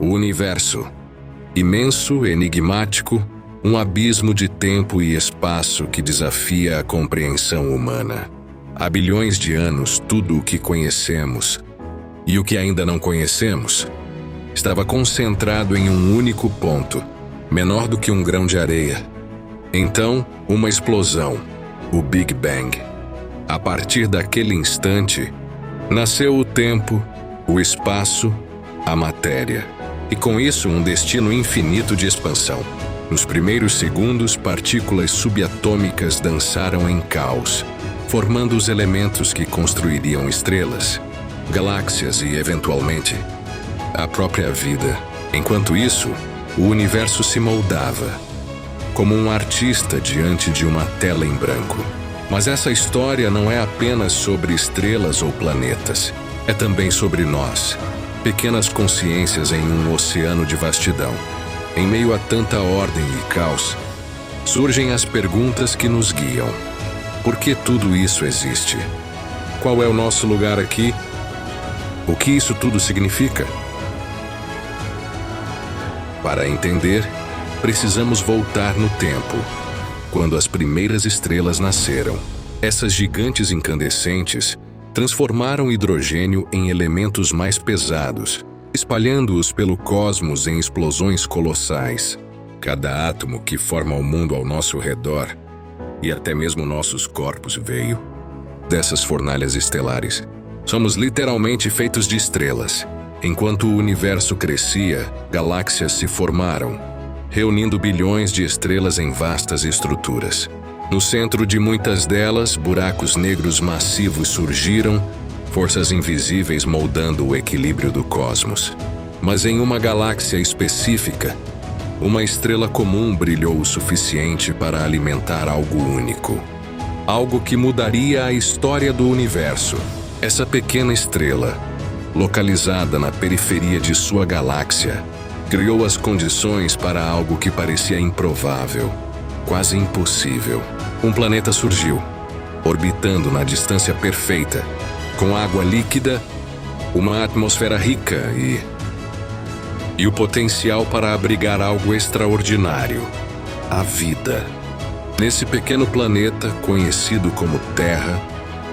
O universo. Imenso, enigmático, um abismo de tempo e espaço que desafia a compreensão humana. Há bilhões de anos, tudo o que conhecemos e o que ainda não conhecemos estava concentrado em um único ponto, menor do que um grão de areia. Então, uma explosão, o Big Bang. A partir daquele instante, nasceu o tempo, o espaço, a matéria, e com isso um destino infinito de expansão. Nos primeiros segundos, partículas subatômicas dançaram em caos, formando os elementos que construiriam estrelas, galáxias e, eventualmente, a própria vida. Enquanto isso, o universo se moldava, como um artista diante de uma tela em branco. Mas essa história não é apenas sobre estrelas ou planetas, é também sobre nós, pequenas consciências em um oceano de vastidão. Em meio a tanta ordem e caos, surgem as perguntas que nos guiam. Por que tudo isso existe? Qual é o nosso lugar aqui? O que isso tudo significa? Para entender, precisamos voltar no tempo, quando as primeiras estrelas nasceram. Essas gigantes incandescentes transformaram o hidrogênio em elementos mais pesados, espalhando-os pelo cosmos em explosões colossais. Cada átomo que forma o mundo ao nosso redor, e até mesmo nossos corpos, veio dessas fornalhas estelares. Somos literalmente feitos de estrelas. Enquanto o universo crescia, galáxias se formaram, reunindo bilhões de estrelas em vastas estruturas. No centro de muitas delas, buracos negros massivos surgiram, forças invisíveis moldando o equilíbrio do cosmos. Mas em uma galáxia específica, uma estrela comum brilhou o suficiente para alimentar algo único. Algo que mudaria a história do universo. Essa pequena estrela, localizada na periferia de sua galáxia, criou as condições para algo que parecia improvável, quase impossível. Um planeta surgiu, orbitando na distância perfeita, com água líquida, uma atmosfera rica e o potencial para abrigar algo extraordinário: a vida. Nesse pequeno planeta, conhecido como Terra,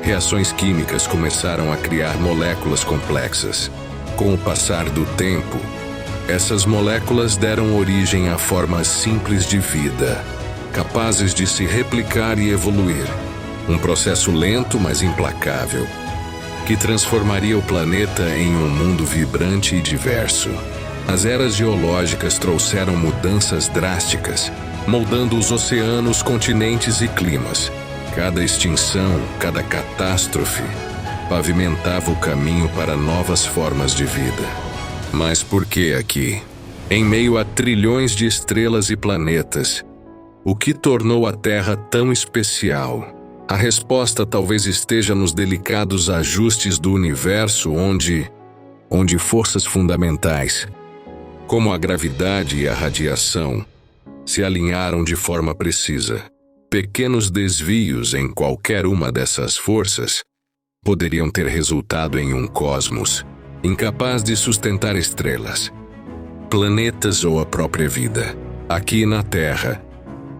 reações químicas começaram a criar moléculas complexas. Com o passar do tempo, essas moléculas deram origem a formas simples de vida, capazes de se replicar e evoluir. Um processo lento, mas implacável, que transformaria o planeta em um mundo vibrante e diverso. As eras geológicas trouxeram mudanças drásticas, moldando os oceanos, continentes e climas. Cada extinção, cada catástrofe, pavimentava o caminho para novas formas de vida. Mas por que aqui? Em meio a trilhões de estrelas e planetas, o que tornou a Terra tão especial? A resposta talvez esteja nos delicados ajustes do universo onde forças fundamentais, como a gravidade e a radiação, se alinharam de forma precisa. Pequenos desvios em qualquer uma dessas forças poderiam ter resultado em um cosmos incapaz de sustentar estrelas, planetas ou a própria vida. Aqui na Terra,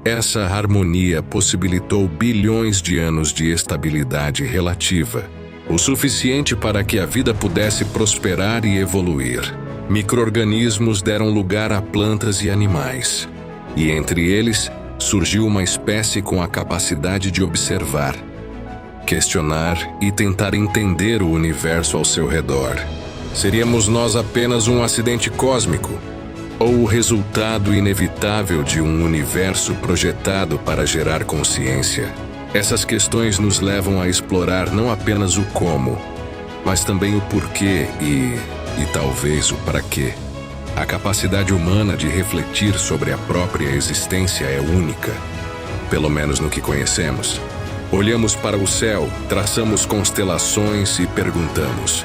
essa harmonia possibilitou bilhões de anos de estabilidade relativa, o suficiente para que a vida pudesse prosperar e evoluir. Micro-organismos deram lugar a plantas e animais, e entre eles surgiu uma espécie com a capacidade de observar, questionar e tentar entender o universo ao seu redor. Seríamos nós apenas um acidente cósmico? Ou o resultado inevitável de um universo projetado para gerar consciência? Essas questões nos levam a explorar não apenas o como, mas também o porquê e talvez o para quê. A capacidade humana de refletir sobre a própria existência é única, pelo menos no que conhecemos. Olhamos para o céu, traçamos constelações e perguntamos: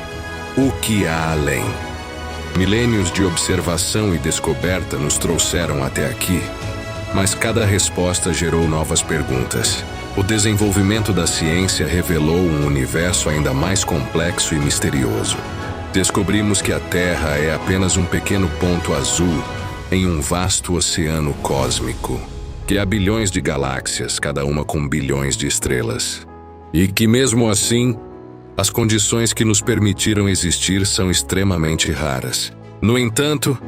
o que há além? Milênios de observação e descoberta nos trouxeram até aqui, mas cada resposta gerou novas perguntas. O desenvolvimento da ciência revelou um universo ainda mais complexo e misterioso. Descobrimos que a Terra é apenas um pequeno ponto azul em um vasto oceano cósmico, que há bilhões de galáxias, cada uma com bilhões de estrelas. E que mesmo assim, as condições que nos permitiram existir são extremamente raras. No entanto,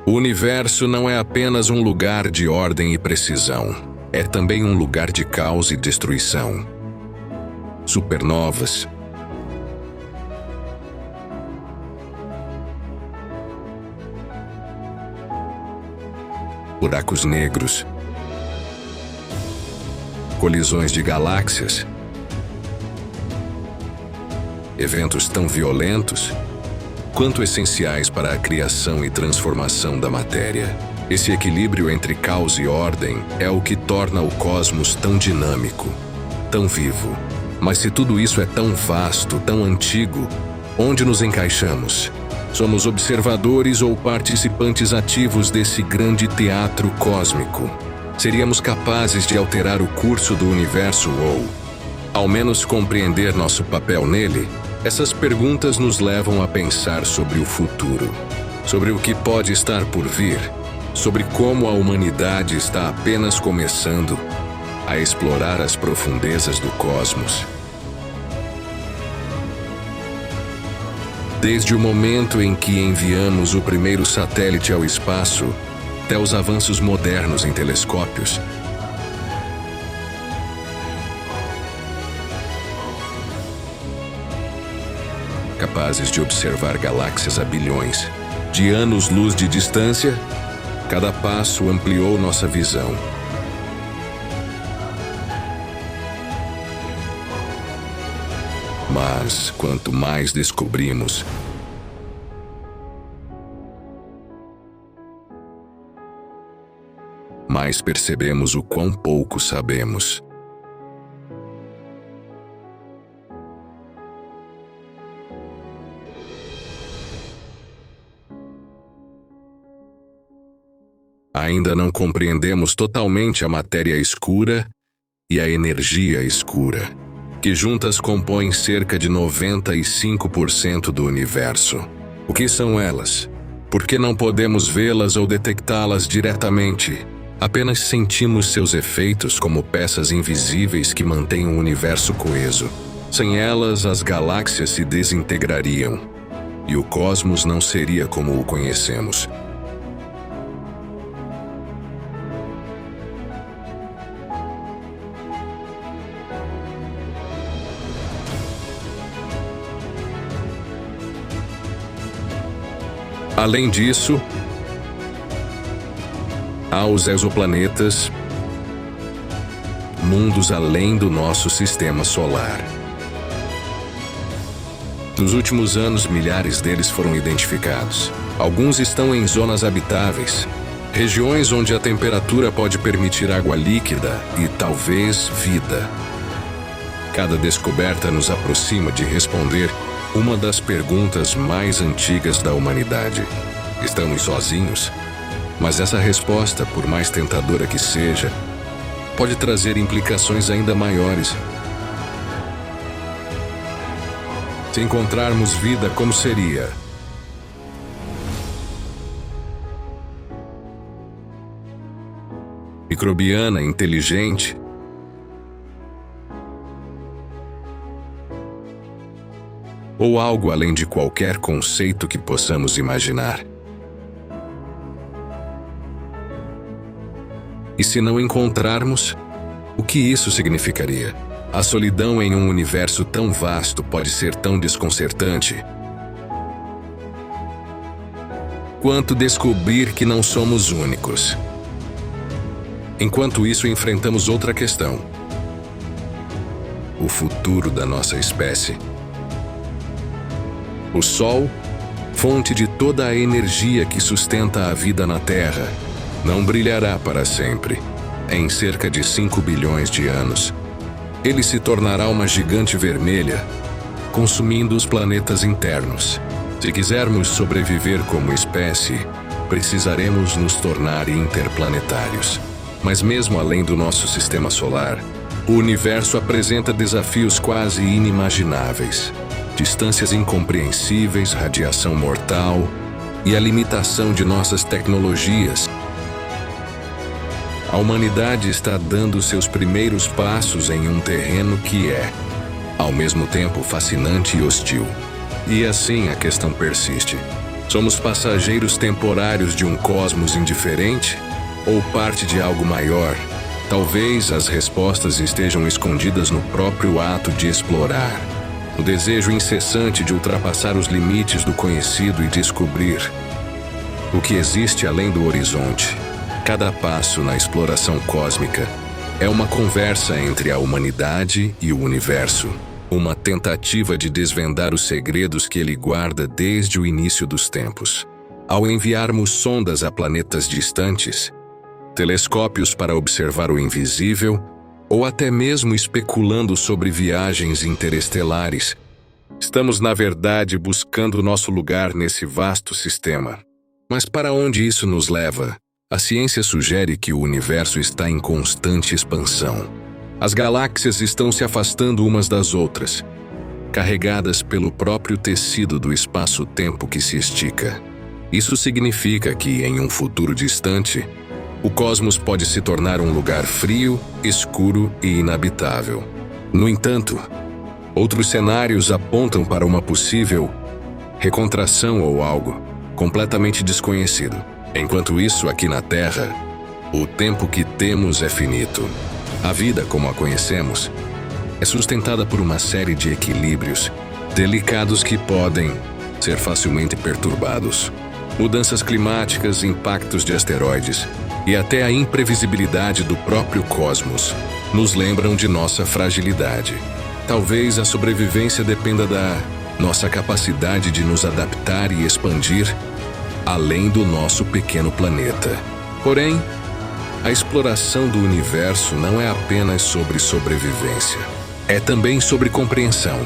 o universo não é apenas um lugar de ordem e precisão, é também um lugar de caos e destruição. Supernovas, buracos negros, colisões de galáxias, eventos tão violentos quanto essenciais para a criação e transformação da matéria. Esse equilíbrio entre caos e ordem é o que torna o cosmos tão dinâmico, tão vivo. Mas se tudo isso é tão vasto, tão antigo, onde nos encaixamos? Somos observadores ou participantes ativos desse grande teatro cósmico? Seríamos capazes de alterar o curso do universo ou, ao menos, compreender nosso papel nele? Essas perguntas nos levam a pensar sobre o futuro, sobre o que pode estar por vir, sobre como a humanidade está apenas começando a explorar as profundezas do cosmos. Desde o momento em que enviamos o primeiro satélite ao espaço, até os avanços modernos em telescópios, capazes de observar galáxias a bilhões de anos-luz de distância, cada passo ampliou nossa visão. Mas, quanto mais descobrimos, mais percebemos o quão pouco sabemos. Ainda não compreendemos totalmente a matéria escura e a energia escura, que juntas compõem cerca de 95% do universo. O que são elas? Por que não podemos vê-las ou detectá-las diretamente? Apenas sentimos seus efeitos como peças invisíveis que mantêm o universo coeso. Sem elas, as galáxias se desintegrariam e o cosmos não seria como o conhecemos. Além disso, há os exoplanetas, mundos além do nosso sistema solar. Nos últimos anos, milhares deles foram identificados. Alguns estão em zonas habitáveis, regiões onde a temperatura pode permitir água líquida e talvez vida. Cada descoberta nos aproxima de responder uma das perguntas mais antigas da humanidade. Estamos sozinhos? Mas essa resposta, por mais tentadora que seja, pode trazer implicações ainda maiores. Se encontrarmos vida, como seria? Microbiana, inteligente? Ou algo além de qualquer conceito que possamos imaginar? E se não encontrarmos, o que isso significaria? A solidão em um universo tão vasto pode ser tão desconcertante quanto descobrir que não somos únicos. Enquanto isso, enfrentamos outra questão: o futuro da nossa espécie. O Sol, fonte de toda a energia que sustenta a vida na Terra, não brilhará para sempre. Em cerca de 5 bilhões de anos, ele se tornará uma gigante vermelha, consumindo os planetas internos. Se quisermos sobreviver como espécie, precisaremos nos tornar interplanetários. Mas mesmo além do nosso sistema solar, o universo apresenta desafios quase inimagináveis. distâncias incompreensíveis, radiação mortal e a limitação de nossas tecnologias. A humanidade está dando seus primeiros passos em um terreno que é, ao mesmo tempo, fascinante e hostil. E assim a questão persiste. Somos passageiros temporários de um cosmos indiferente ou parte de algo maior? Talvez as respostas estejam escondidas no próprio ato de explorar. O desejo incessante de ultrapassar os limites do conhecido e descobrir o que existe além do horizonte. Cada passo na exploração cósmica é uma conversa entre a humanidade e o universo, uma tentativa de desvendar os segredos que ele guarda desde o início dos tempos. Ao enviarmos sondas a planetas distantes, telescópios para observar o invisível, ou até mesmo especulando sobre viagens interestelares, estamos, na verdade, buscando nosso lugar nesse vasto sistema. Mas para onde isso nos leva? A ciência sugere que o universo está em constante expansão. As galáxias estão se afastando umas das outras, carregadas pelo próprio tecido do espaço-tempo que se estica. Isso significa que, em um futuro distante, o cosmos pode se tornar um lugar frio, escuro e inabitável. No entanto, outros cenários apontam para uma possível recontração ou algo completamente desconhecido. Enquanto isso, aqui na Terra, o tempo que temos é finito. A vida, como a conhecemos, é sustentada por uma série de equilíbrios delicados que podem ser facilmente perturbados. Mudanças climáticas, impactos de asteroides e até a imprevisibilidade do próprio cosmos nos lembram de nossa fragilidade. Talvez a sobrevivência dependa da nossa capacidade de nos adaptar e expandir além do nosso pequeno planeta. Porém, a exploração do universo não é apenas sobre sobrevivência. É também sobre compreensão.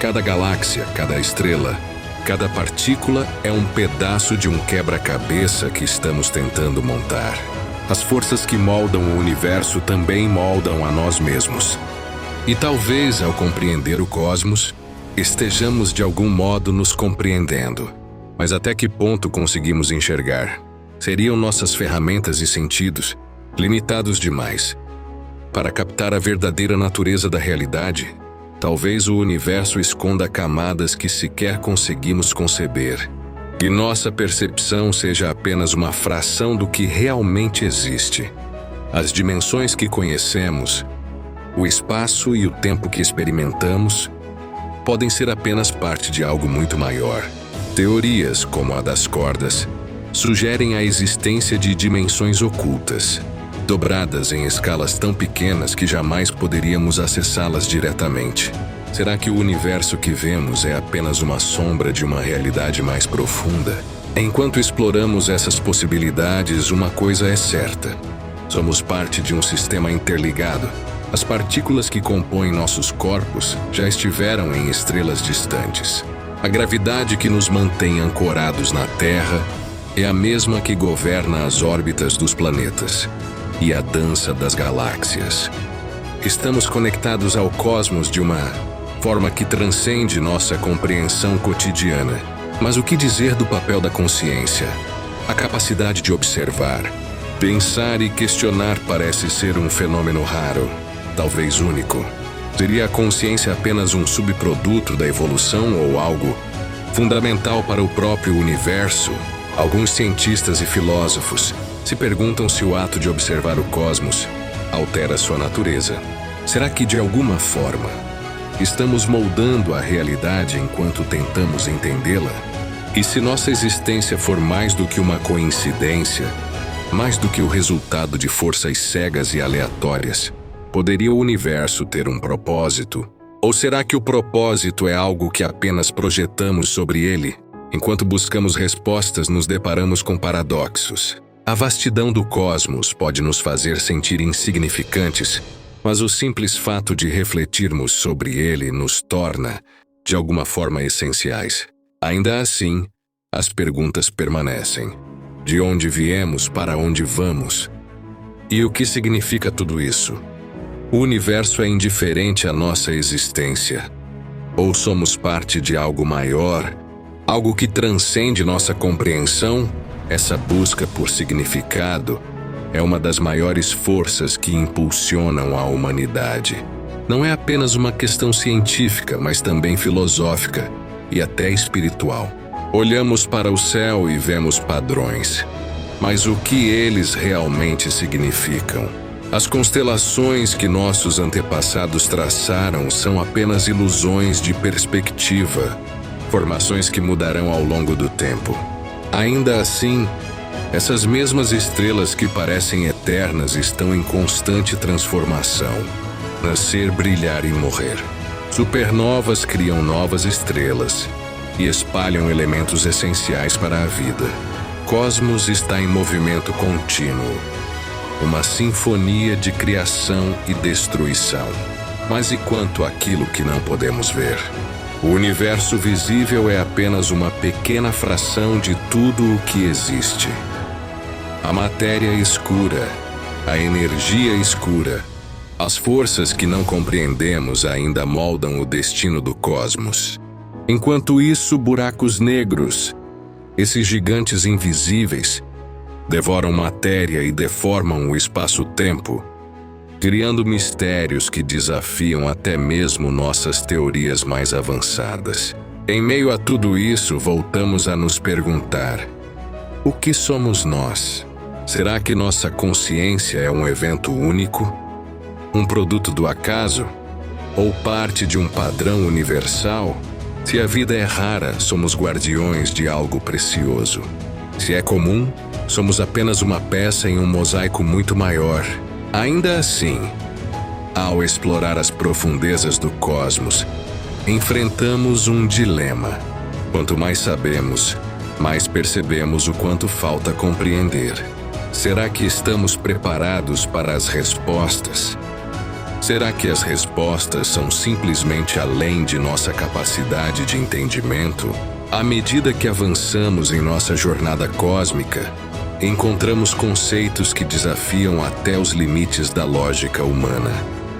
Cada galáxia, cada estrela, cada partícula é um pedaço de um quebra-cabeça que estamos tentando montar. As forças que moldam o universo também moldam a nós mesmos. E talvez, ao compreender o cosmos, estejamos de algum modo nos compreendendo. Mas até que ponto conseguimos enxergar? Seriam nossas ferramentas e sentidos limitados demais para captar a verdadeira natureza da realidade? Talvez o universo esconda camadas que sequer conseguimos conceber, e nossa percepção seja apenas uma fração do que realmente existe. As dimensões que conhecemos, o espaço e o tempo que experimentamos, podem ser apenas parte de algo muito maior. Teorias, como a das cordas, sugerem a existência de dimensões ocultas, dobradas em escalas tão pequenas que jamais poderíamos acessá-las diretamente. Será que o universo que vemos é apenas uma sombra de uma realidade mais profunda? Enquanto exploramos essas possibilidades, uma coisa é certa: somos parte de um sistema interligado. As partículas que compõem nossos corpos já estiveram em estrelas distantes. A gravidade que nos mantém ancorados na Terra é a mesma que governa as órbitas dos planetas e a dança das galáxias. Estamos conectados ao cosmos de uma forma que transcende nossa compreensão cotidiana. Mas o que dizer do papel da consciência? A capacidade de observar, pensar e questionar parece ser um fenômeno raro, talvez único. Seria a consciência apenas um subproduto da evolução ou algo fundamental para o próprio universo? Alguns cientistas e filósofos se perguntam se o ato de observar o cosmos altera sua natureza. Será que, de alguma forma, estamos moldando a realidade enquanto tentamos entendê-la? E se nossa existência for mais do que uma coincidência, mais do que o resultado de forças cegas e aleatórias, poderia o universo ter um propósito? Ou será que o propósito é algo que apenas projetamos sobre ele? Enquanto buscamos respostas, nos deparamos com paradoxos. A vastidão do cosmos pode nos fazer sentir insignificantes, mas o simples fato de refletirmos sobre ele nos torna, de alguma forma, essenciais. Ainda assim, as perguntas permanecem. De onde viemos, para onde vamos? E o que significa tudo isso? O universo é indiferente à nossa existência. Ou somos parte de algo maior, algo que transcende nossa compreensão? Essa busca por significado é uma das maiores forças que impulsionam a humanidade. Não é apenas uma questão científica, mas também filosófica e até espiritual. Olhamos para o céu e vemos padrões, mas o que eles realmente significam? As constelações que nossos antepassados traçaram são apenas ilusões de perspectiva, formações que mudarão ao longo do tempo. Ainda assim, essas mesmas estrelas que parecem eternas estão em constante transformação. Nascer, brilhar e morrer. Supernovas criam novas estrelas e espalham elementos essenciais para a vida. Cosmos está em movimento contínuo, uma sinfonia de criação e destruição. Mas e quanto àquilo que não podemos ver? O universo visível é apenas uma pequena fração de tudo o que existe. A matéria escura, a energia escura, as forças que não compreendemos ainda moldam o destino do cosmos. Enquanto isso, buracos negros, esses gigantes invisíveis, devoram matéria e deformam o espaço-tempo, criando mistérios que desafiam até mesmo nossas teorias mais avançadas. Em meio a tudo isso, voltamos a nos perguntar: o que somos nós? Será que nossa consciência é um evento único? Um produto do acaso? Ou parte de um padrão universal? Se a vida é rara, somos guardiões de algo precioso. Se é comum, somos apenas uma peça em um mosaico muito maior. Ainda assim, ao explorar as profundezas do cosmos, enfrentamos um dilema. Quanto mais sabemos, mais percebemos o quanto falta compreender. Será que estamos preparados para as respostas? Será que as respostas são simplesmente além de nossa capacidade de entendimento? À medida que avançamos em nossa jornada cósmica, encontramos conceitos que desafiam até os limites da lógica humana.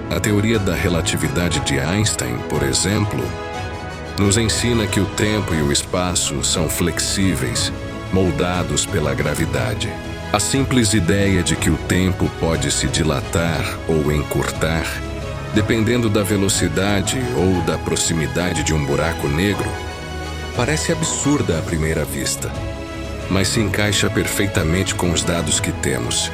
A teoria da relatividade de Einstein, por exemplo, nos ensina que o tempo e o espaço são flexíveis, moldados pela gravidade. A simples ideia de que o tempo pode se dilatar ou encurtar, dependendo da velocidade ou da proximidade de um buraco negro, parece absurda à primeira vista, mas se encaixa perfeitamente com os dados que temos.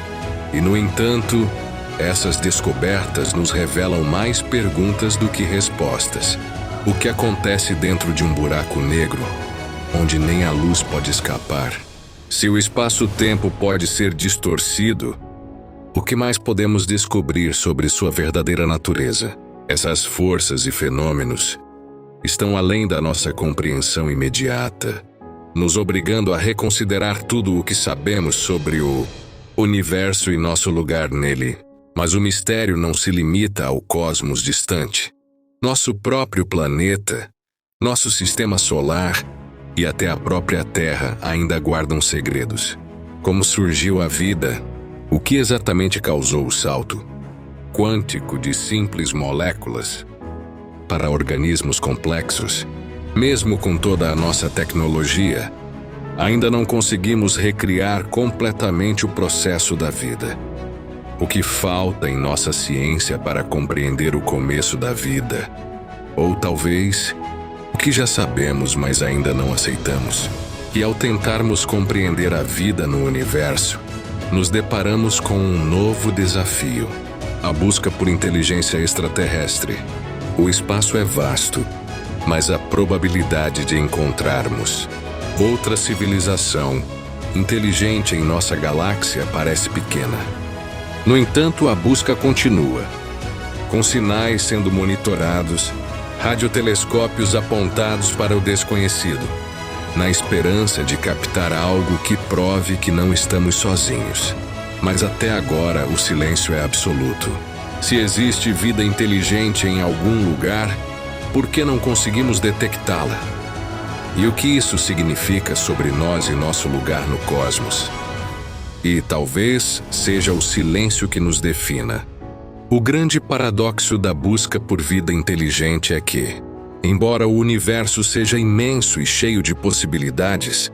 E, no entanto, essas descobertas nos revelam mais perguntas do que respostas. O que acontece dentro de um buraco negro, onde nem a luz pode escapar? Se o espaço-tempo pode ser distorcido, o que mais podemos descobrir sobre sua verdadeira natureza? Essas forças e fenômenos estão além da nossa compreensão imediata, nos obrigando a reconsiderar tudo o que sabemos sobre o universo e nosso lugar nele. Mas o mistério não se limita ao cosmos distante. Nosso próprio planeta, nosso sistema solar e até a própria Terra ainda guardam segredos. Como surgiu a vida? O que exatamente causou o salto quântico de simples moléculas para organismos complexos? Mesmo com toda a nossa tecnologia, ainda não conseguimos recriar completamente o processo da vida. O que falta em nossa ciência para compreender o começo da vida? Ou talvez, o que já sabemos, mas ainda não aceitamos? E ao tentarmos compreender a vida no universo, nos deparamos com um novo desafio: a busca por inteligência extraterrestre. O espaço é vasto, mas a probabilidade de encontrarmos outra civilização inteligente em nossa galáxia parece pequena. No entanto, a busca continua, com sinais sendo monitorados, radiotelescópios apontados para o desconhecido, na esperança de captar algo que prove que não estamos sozinhos. Mas até agora o silêncio é absoluto. Se existe vida inteligente em algum lugar, por que não conseguimos detectá-la? E o que isso significa sobre nós e nosso lugar no cosmos? E talvez seja o silêncio que nos defina. O grande paradoxo da busca por vida inteligente é que, Embora o universo seja imenso e cheio de possibilidades,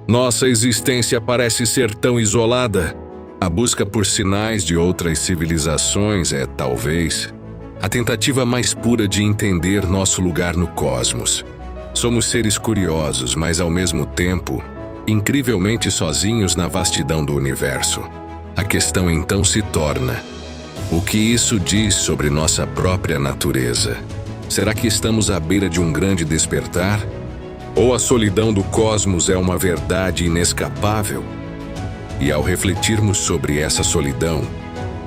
nossa existência parece ser tão isolada. A busca por sinais de outras civilizações é, talvez, a tentativa mais pura de entender nosso lugar no cosmos. Somos seres curiosos, mas ao mesmo tempo, incrivelmente sozinhos na vastidão do universo. A questão então se torna: o que isso diz sobre nossa própria natureza? Será que estamos à beira de um grande despertar? Ou a solidão do cosmos é uma verdade inescapável? E ao refletirmos sobre essa solidão,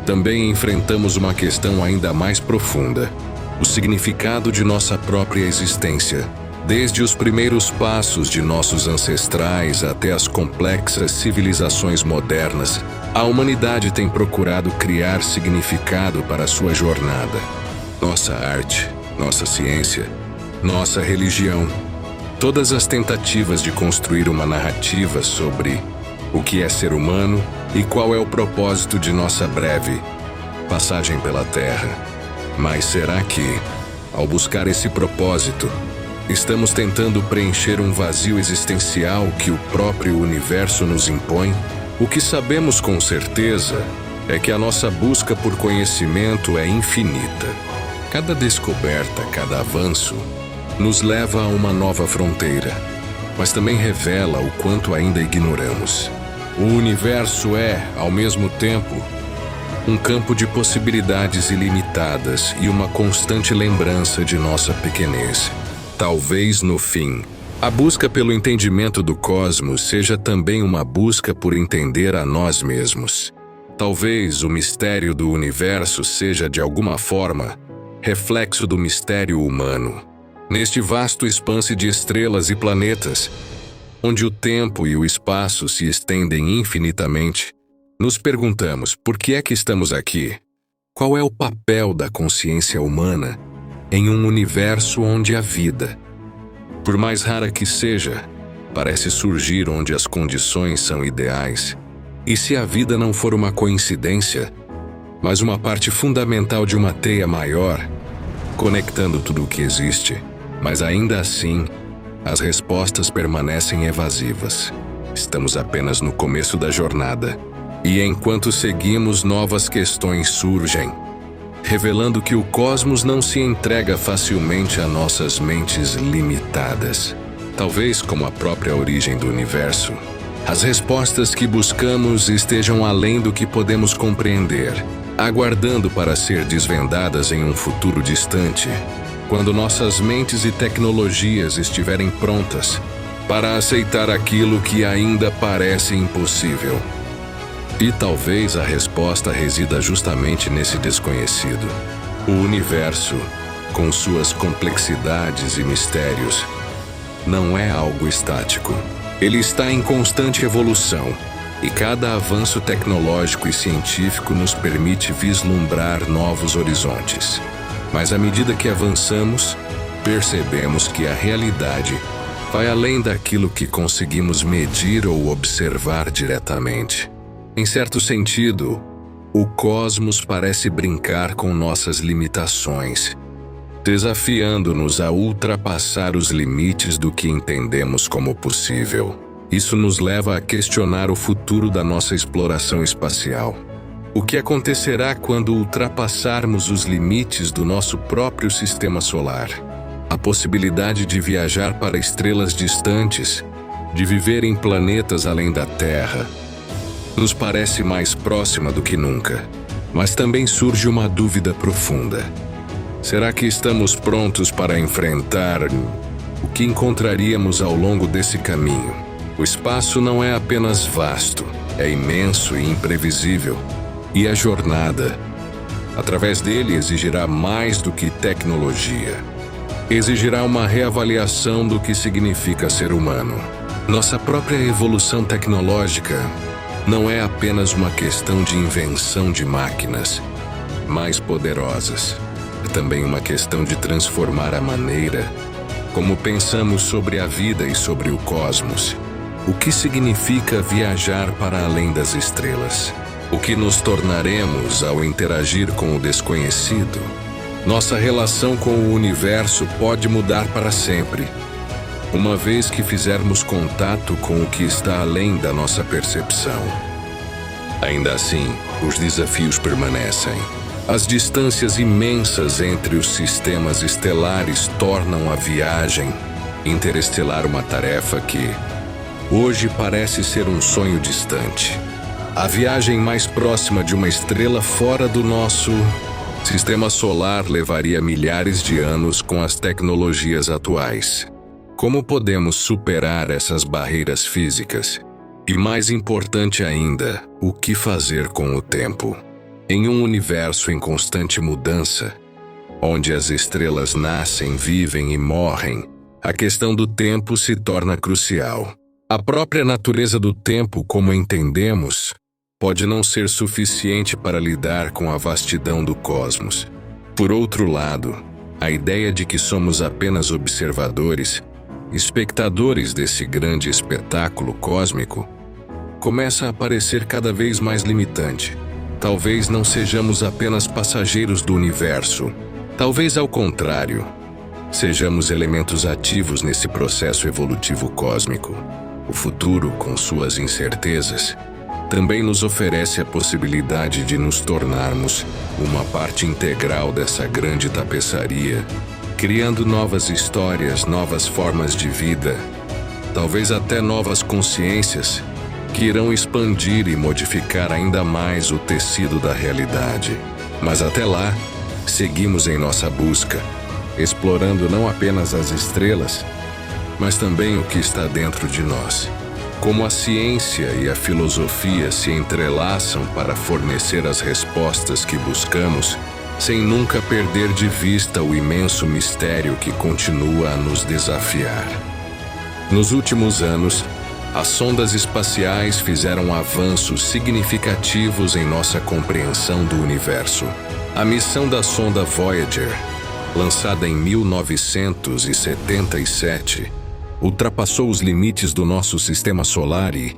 também enfrentamos uma questão ainda mais profunda: o significado de nossa própria existência. Desde os primeiros passos de nossos ancestrais até as complexas civilizações modernas, a humanidade tem procurado criar significado para sua jornada. Nossa arte, nossa ciência, nossa religião, todas as tentativas de construir uma narrativa sobre o que é ser humano e qual é o propósito de nossa breve passagem pela Terra. Mas será que, ao buscar esse propósito, estamos tentando preencher um vazio existencial que o próprio universo nos impõe? O que sabemos com certeza é que a nossa busca por conhecimento é infinita. Cada descoberta, cada avanço, nos leva a uma nova fronteira, mas também revela o quanto ainda ignoramos. O universo é, ao mesmo tempo, um campo de possibilidades ilimitadas e uma constante lembrança de nossa pequenez. Talvez, no fim, a busca pelo entendimento do cosmos seja também uma busca por entender a nós mesmos. Talvez o mistério do universo seja, de alguma forma, reflexo do mistério humano. Neste vasto expanse de estrelas e planetas, onde o tempo e o espaço se estendem infinitamente, nos perguntamos por que é que estamos aqui? Qual é o papel da consciência humana em um universo onde a vida, por mais rara que seja, parece surgir onde as condições são ideais? E se a vida não for uma coincidência, mas uma parte fundamental de uma teia maior, conectando tudo o que existe, mas ainda assim, as respostas permanecem evasivas. Estamos apenas no começo da jornada, e enquanto seguimos, novas questões surgem, revelando que o cosmos não se entrega facilmente a nossas mentes limitadas. Talvez, como a própria origem do universo, as respostas que buscamos estejam além do que podemos compreender, aguardando para ser desvendadas em um futuro distante, quando nossas mentes e tecnologias estiverem prontas para aceitar aquilo que ainda parece impossível. E talvez a resposta resida justamente nesse desconhecido. O universo, com suas complexidades e mistérios, não é algo estático. Ele está em constante evolução, e cada avanço tecnológico e científico nos permite vislumbrar novos horizontes. Mas à medida que avançamos, percebemos que a realidade vai além daquilo que conseguimos medir ou observar diretamente. Em certo sentido, o cosmos parece brincar com nossas limitações, desafiando-nos a ultrapassar os limites do que entendemos como possível. Isso nos leva a questionar o futuro da nossa exploração espacial. O que acontecerá quando ultrapassarmos os limites do nosso próprio sistema solar? A possibilidade de viajar para estrelas distantes, de viver em planetas além da Terra, nos parece mais próxima do que nunca. Mas também surge uma dúvida profunda. Será que estamos prontos para enfrentar o que encontraríamos ao longo desse caminho? O espaço não é apenas vasto, é imenso e imprevisível. E a jornada, através dele, exigirá mais do que tecnologia. Exigirá uma reavaliação do que significa ser humano. Nossa própria evolução tecnológica não é apenas uma questão de invenção de máquinas mais poderosas. É também uma questão de transformar a maneira como pensamos sobre a vida e sobre o cosmos. O que significa viajar para além das estrelas? O que nos tornaremos ao interagir com o desconhecido? Nossa relação com o universo pode mudar para sempre, uma vez que fizermos contato com o que está além da nossa percepção. Ainda assim, os desafios permanecem. As distâncias imensas entre os sistemas estelares tornam a viagem interestelar uma tarefa que, hoje, parece ser um sonho distante. A viagem mais próxima de uma estrela fora do nosso sistema solar levaria milhares de anos com as tecnologias atuais. Como podemos superar essas barreiras físicas? E mais importante ainda, o que fazer com o tempo? Em um universo em constante mudança, onde as estrelas nascem, vivem e morrem, a questão do tempo se torna crucial. A própria natureza do tempo, como entendemos, pode não ser suficiente para lidar com a vastidão do cosmos. Por outro lado, a ideia de que somos apenas observadores, espectadores desse grande espetáculo cósmico, começa a parecer cada vez mais limitante. Talvez não sejamos apenas passageiros do universo. Talvez, ao contrário, sejamos elementos ativos nesse processo evolutivo cósmico. O futuro, com suas incertezas, também nos oferece a possibilidade de nos tornarmos uma parte integral dessa grande tapeçaria, criando novas histórias, novas formas de vida, talvez até novas consciências, que irão expandir e modificar ainda mais o tecido da realidade. Mas até lá, seguimos em nossa busca, explorando não apenas as estrelas, mas também o que está dentro de nós. Como a ciência e a filosofia se entrelaçam para fornecer as respostas que buscamos, sem nunca perder de vista o imenso mistério que continua a nos desafiar. Nos últimos anos, as sondas espaciais fizeram avanços significativos em nossa compreensão do universo. A missão da sonda Voyager, lançada em 1977, ultrapassou os limites do nosso sistema solar e,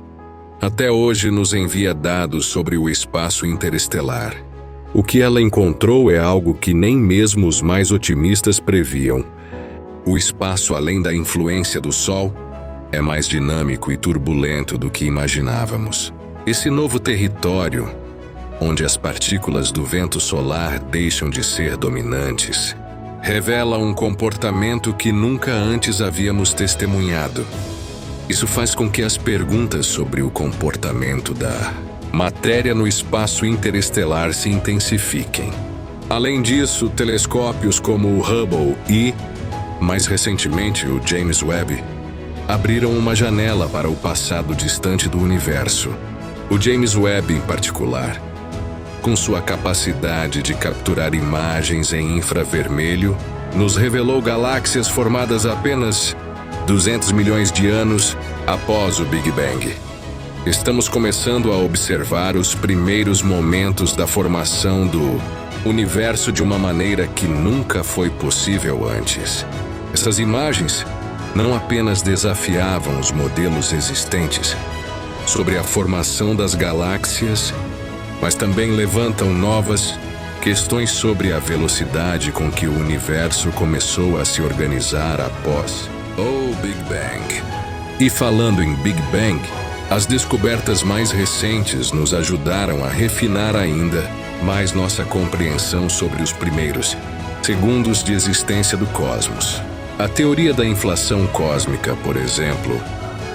até hoje, nos envia dados sobre o espaço interestelar. O que ela encontrou é algo que nem mesmo os mais otimistas previam. O espaço além da influência do Sol é mais dinâmico e turbulento do que imaginávamos. Esse novo território, onde as partículas do vento solar deixam de ser dominantes, revela um comportamento que nunca antes havíamos testemunhado. Isso faz com que as perguntas sobre o comportamento da matéria no espaço interestelar se intensifiquem. Além disso, telescópios como o Hubble e, mais recentemente, o James Webb, abriram uma janela para o passado distante do universo. O James Webb, em particular, com sua capacidade de capturar imagens em infravermelho, nos revelou galáxias formadas apenas 200 milhões de anos após o Big Bang. Estamos começando a observar os primeiros momentos da formação do universo de uma maneira que nunca foi possível antes. Essas imagens não apenas desafiavam os modelos existentes sobre a formação das galáxias, mas também levantam novas questões sobre a velocidade com que o universo começou a se organizar após o Big Bang. E falando em Big Bang, as descobertas mais recentes nos ajudaram a refinar ainda mais nossa compreensão sobre os primeiros segundos de existência do cosmos. A teoria da inflação cósmica, por exemplo,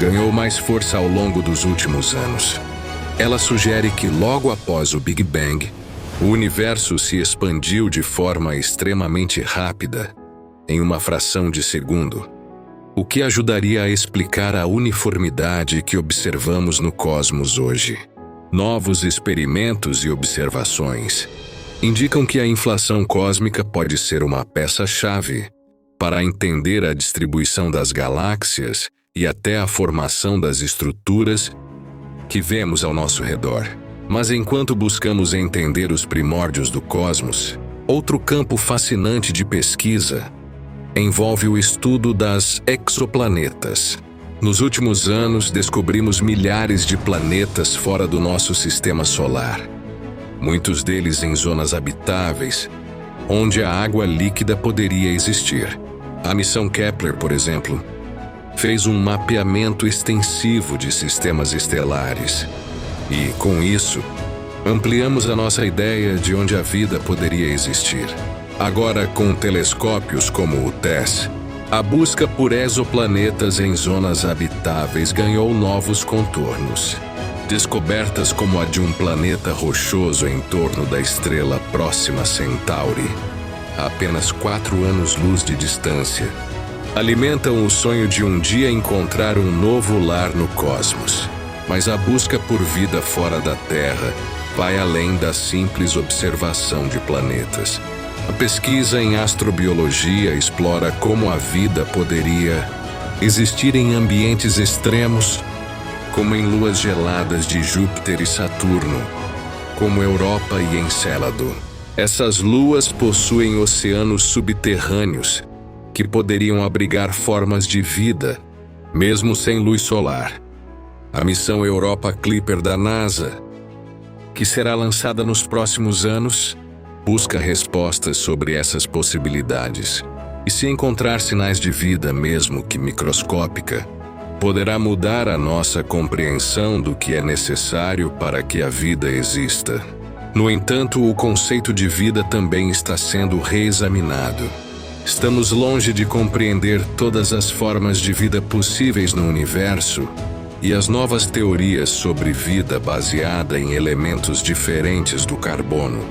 ganhou mais força ao longo dos últimos anos. Ela sugere que logo após o Big Bang, o universo se expandiu de forma extremamente rápida, em uma fração de segundo, o que ajudaria a explicar a uniformidade que observamos no cosmos hoje. Novos experimentos e observações indicam que a inflação cósmica pode ser uma peça-chave para entender a distribuição das galáxias e até a formação das estruturas que vemos ao nosso redor. Mas enquanto buscamos entender os primórdios do cosmos, outro campo fascinante de pesquisa envolve o estudo das exoplanetas. Nos últimos anos, descobrimos milhares de planetas fora do nosso sistema solar, muitos deles em zonas habitáveis, onde a água líquida poderia existir. A missão Kepler, por exemplo, fez um mapeamento extensivo de sistemas estelares. E, com isso, ampliamos a nossa ideia de onde a vida poderia existir. Agora, com telescópios como o TESS, a busca por exoplanetas em zonas habitáveis ganhou novos contornos. Descobertas como a de um planeta rochoso em torno da estrela Próxima Centauri, a apenas 4 anos-luz de distância, alimentam o sonho de um dia encontrar um novo lar no cosmos. Mas a busca por vida fora da Terra vai além da simples observação de planetas. A pesquisa em astrobiologia explora como a vida poderia existir em ambientes extremos, como em luas geladas de Júpiter e Saturno, como Europa e Encélado. Essas luas possuem oceanos subterrâneos que poderiam abrigar formas de vida, mesmo sem luz solar. A missão Europa Clipper da NASA, que será lançada nos próximos anos, busca respostas sobre essas possibilidades. E se encontrar sinais de vida, mesmo que microscópica, poderá mudar a nossa compreensão do que é necessário para que a vida exista. No entanto, o conceito de vida também está sendo reexaminado. Estamos longe de compreender todas as formas de vida possíveis no universo, e as novas teorias sobre vida baseada em elementos diferentes do carbono,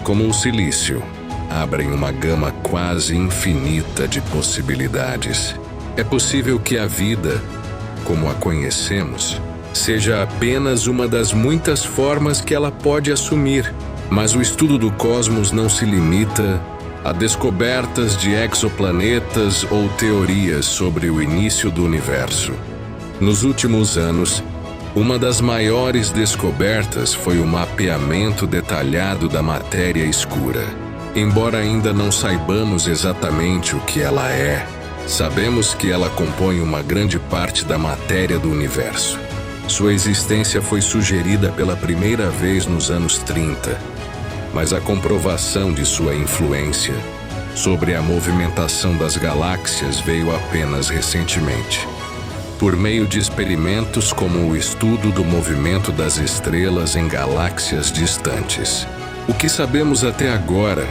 como o silício, abrem uma gama quase infinita de possibilidades. É possível que a vida, como a conhecemos, seja apenas uma das muitas formas que ela pode assumir, mas o estudo do cosmos não se limita a descobertas de exoplanetas ou teorias sobre o início do universo. Nos últimos anos, uma das maiores descobertas foi o mapeamento detalhado da matéria escura. Embora ainda não saibamos exatamente o que ela é, sabemos que ela compõe uma grande parte da matéria do universo. Sua existência foi sugerida pela primeira vez nos anos 30, mas a comprovação de sua influência sobre a movimentação das galáxias veio apenas recentemente, por meio de experimentos como o estudo do movimento das estrelas em galáxias distantes. O que sabemos até agora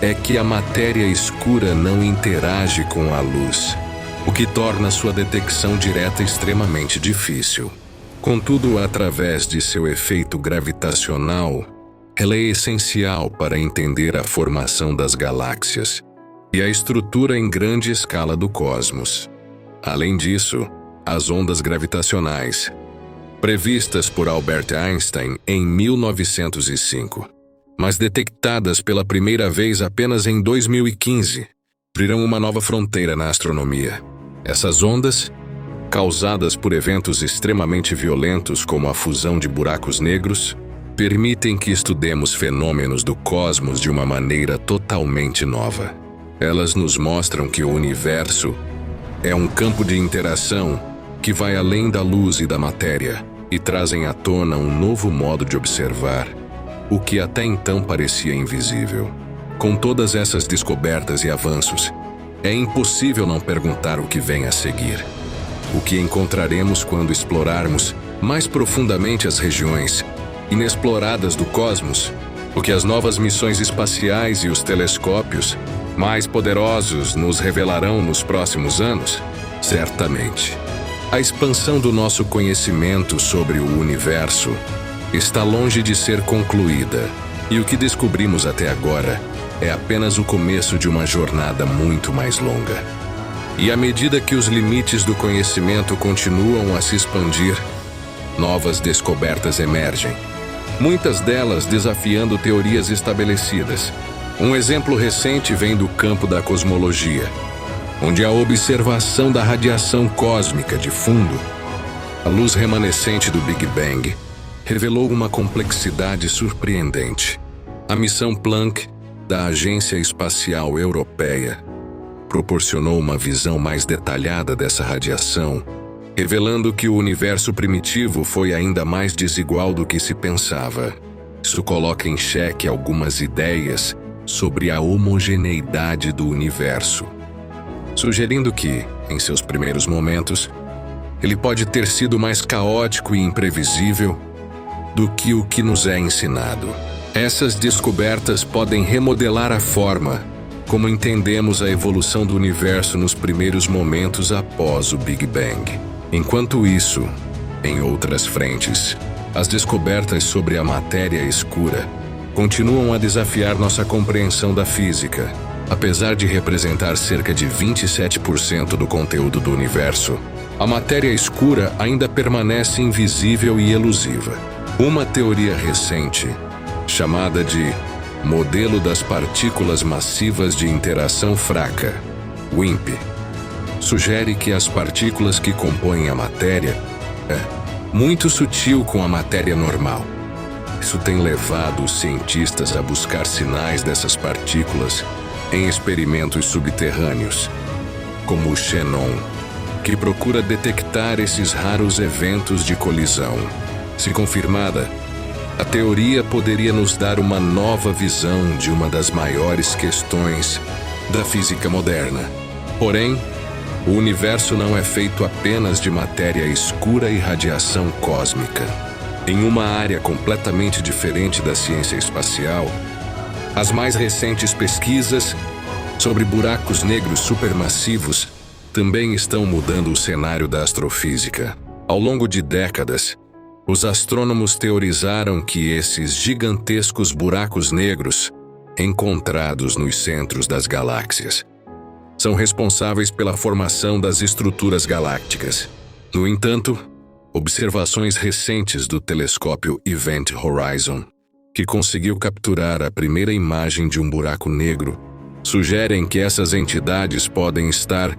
é que a matéria escura não interage com a luz, o que torna sua detecção direta extremamente difícil. Contudo, através de seu efeito gravitacional, ela é essencial para entender a formação das galáxias e a estrutura em grande escala do cosmos. Além disso, as ondas gravitacionais, previstas por Albert Einstein em 1905, mas detectadas pela primeira vez apenas em 2015, abrirão uma nova fronteira na astronomia. Essas ondas, causadas por eventos extremamente violentos como a fusão de buracos negros, permitem que estudemos fenômenos do cosmos de uma maneira totalmente nova. Elas nos mostram que o universo é um campo de interação que vai além da luz e da matéria e trazem à tona um novo modo de observar o que até então parecia invisível. Com todas essas descobertas e avanços, é impossível não perguntar o que vem a seguir. O que encontraremos quando explorarmos mais profundamente as regiões inexploradas do cosmos, o que as novas missões espaciais e os telescópios mais poderosos nos revelarão nos próximos anos? Certamente. A expansão do nosso conhecimento sobre o universo está longe de ser concluída, e o que descobrimos até agora é apenas o começo de uma jornada muito mais longa. E à medida que os limites do conhecimento continuam a se expandir, novas descobertas emergem, muitas delas desafiando teorias estabelecidas. Um exemplo recente vem do campo da cosmologia, onde a observação da radiação cósmica de fundo, a luz remanescente do Big Bang, revelou uma complexidade surpreendente. A missão Planck, da Agência Espacial Europeia, proporcionou uma visão mais detalhada dessa radiação, revelando que o universo primitivo foi ainda mais desigual do que se pensava. Isso coloca em xeque algumas ideias sobre a homogeneidade do universo, sugerindo que, em seus primeiros momentos, ele pode ter sido mais caótico e imprevisível do que o que nos é ensinado. Essas descobertas podem remodelar a forma como entendemos a evolução do universo nos primeiros momentos após o Big Bang. Enquanto isso, em outras frentes, as descobertas sobre a matéria escura continuam a desafiar nossa compreensão da física. Apesar de representar cerca de 27% do conteúdo do universo, a matéria escura ainda permanece invisível e elusiva. Uma teoria recente, chamada de Modelo das Partículas Massivas de Interação Fraca, WIMP, sugere que as partículas que compõem a matéria é muito sutil com a matéria normal. Isso tem levado os cientistas a buscar sinais dessas partículas em experimentos subterrâneos, como o Xenon, que procura detectar esses raros eventos de colisão. Se confirmada, a teoria poderia nos dar uma nova visão de uma das maiores questões da física moderna. Porém, o universo não é feito apenas de matéria escura e radiação cósmica. Em uma área completamente diferente da ciência espacial, as mais recentes pesquisas sobre buracos negros supermassivos também estão mudando o cenário da astrofísica. Ao longo de décadas, os astrônomos teorizaram que esses gigantescos buracos negros, encontrados nos centros das galáxias, são responsáveis pela formação das estruturas galácticas. No entanto, observações recentes do telescópio Event Horizon, que conseguiu capturar a primeira imagem de um buraco negro, sugerem que essas entidades podem estar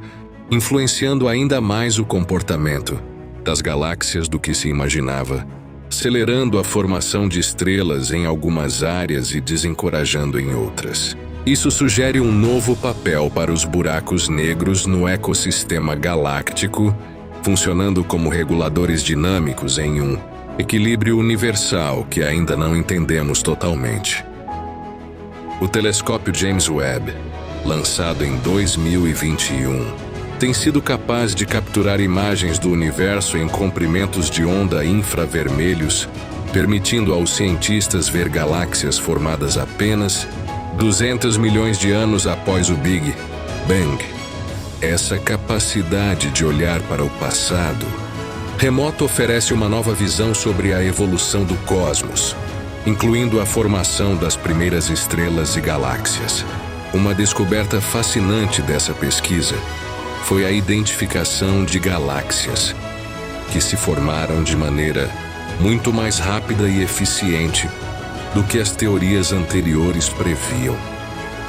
influenciando ainda mais o comportamento das galáxias do que se imaginava, acelerando a formação de estrelas em algumas áreas e desencorajando em outras. Isso sugere um novo papel para os buracos negros no ecossistema galáctico, funcionando como reguladores dinâmicos em um equilíbrio universal que ainda não entendemos totalmente. O telescópio James Webb, lançado em 2021, tem sido capaz de capturar imagens do universo em comprimentos de onda infravermelhos, permitindo aos cientistas ver galáxias formadas apenas 200 milhões de anos após o Big Bang. Essa capacidade de olhar para o passado remoto oferece uma nova visão sobre a evolução do cosmos, incluindo a formação das primeiras estrelas e galáxias. Uma descoberta fascinante dessa pesquisa foi a identificação de galáxias que se formaram de maneira muito mais rápida e eficiente do que as teorias anteriores previam,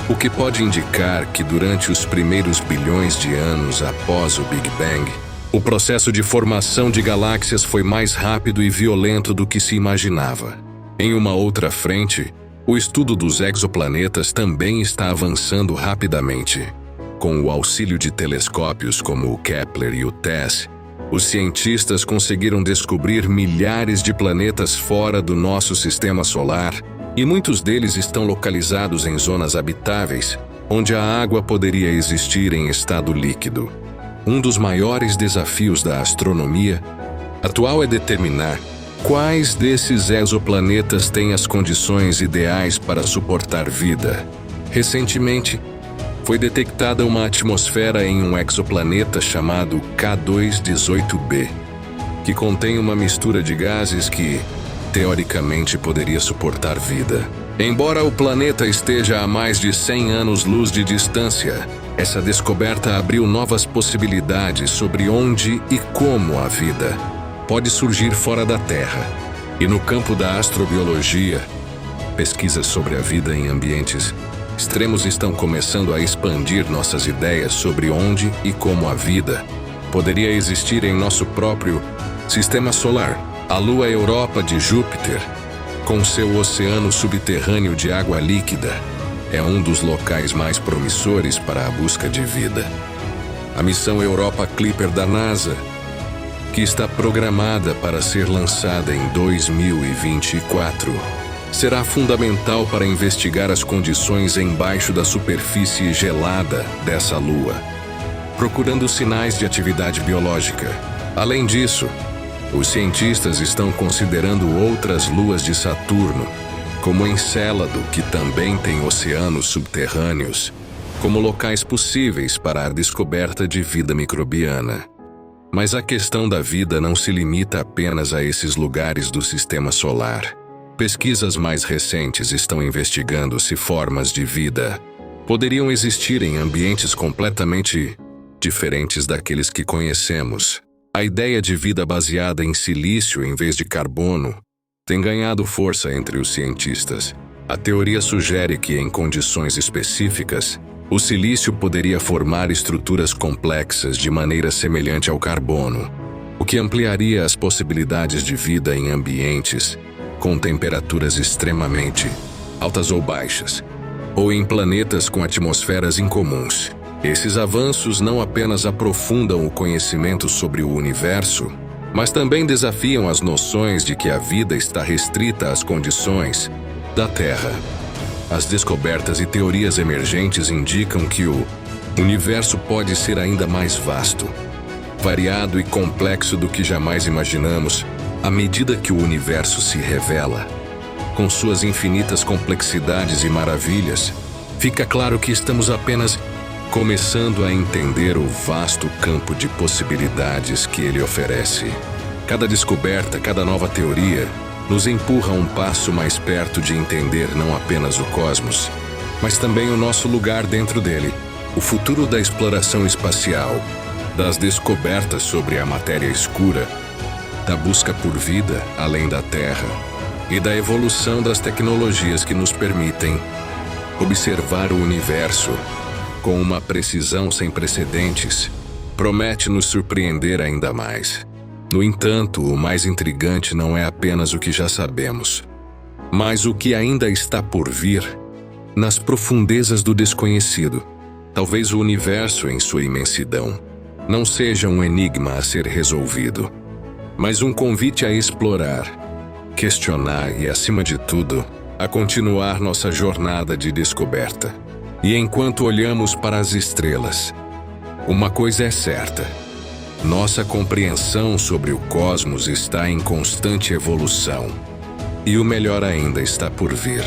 o que pode indicar que durante os primeiros bilhões de anos após o Big Bang, o processo de formação de galáxias foi mais rápido e violento do que se imaginava. Em uma outra frente, o estudo dos exoplanetas também está avançando rapidamente. Com o auxílio de telescópios como o Kepler e o TESS, os cientistas conseguiram descobrir milhares de planetas fora do nosso sistema solar, e muitos deles estão localizados em zonas habitáveis, onde a água poderia existir em estado líquido. Um dos maiores desafios da astronomia atual é determinar quais desses exoplanetas têm as condições ideais para suportar vida. Recentemente, foi detectada uma atmosfera em um exoplaneta chamado K2-18b, que contém uma mistura de gases que, teoricamente, poderia suportar vida. Embora o planeta esteja a mais de 100 anos-luz de distância, essa descoberta abriu novas possibilidades sobre onde e como a vida pode surgir fora da Terra. E no campo da astrobiologia, pesquisas sobre a vida em ambientes extremos estão começando a expandir nossas ideias sobre onde e como a vida poderia existir em nosso próprio sistema solar. A lua Europa de Júpiter, com seu oceano subterrâneo de água líquida, é um dos locais mais promissores para a busca de vida. A missão Europa Clipper da NASA, que está programada para ser lançada em 2024, será fundamental para investigar as condições embaixo da superfície gelada dessa lua, procurando sinais de atividade biológica. Além disso, os cientistas estão considerando outras luas de Saturno, como Encélado, que também tem oceanos subterrâneos, como locais possíveis para a descoberta de vida microbiana. Mas a questão da vida não se limita apenas a esses lugares do sistema solar. Pesquisas mais recentes estão investigando se formas de vida poderiam existir em ambientes completamente diferentes daqueles que conhecemos. A ideia de vida baseada em silício em vez de carbono tem ganhado força entre os cientistas. A teoria sugere que, em condições específicas, o silício poderia formar estruturas complexas de maneira semelhante ao carbono, o que ampliaria as possibilidades de vida em ambientes com temperaturas extremamente altas ou baixas, ou em planetas com atmosferas incomuns. Esses avanços não apenas aprofundam o conhecimento sobre o universo, mas também desafiam as noções de que a vida está restrita às condições da Terra. As descobertas e teorias emergentes indicam que o universo pode ser ainda mais vasto, variado e complexo do que jamais imaginamos, à medida que o universo se revela. Com suas infinitas complexidades e maravilhas, fica claro que estamos apenas começando a entender o vasto campo de possibilidades que ele oferece. Cada descoberta, cada nova teoria, nos empurra um passo mais perto de entender não apenas o cosmos, mas também o nosso lugar dentro dele, o futuro da exploração espacial, das descobertas sobre a matéria escura, da busca por vida além da Terra e da evolução das tecnologias que nos permitem observar o universo com uma precisão sem precedentes. Promete nos surpreender ainda mais. No entanto, o mais intrigante não é apenas o que já sabemos, mas o que ainda está por vir. Nas profundezas do desconhecido, talvez o universo em sua imensidão não seja um enigma a ser resolvido, mas um convite a explorar, questionar e, acima de tudo, a continuar nossa jornada de descoberta. E enquanto olhamos para as estrelas, uma coisa é certa: nossa compreensão sobre o cosmos está em constante evolução. E o melhor ainda está por vir.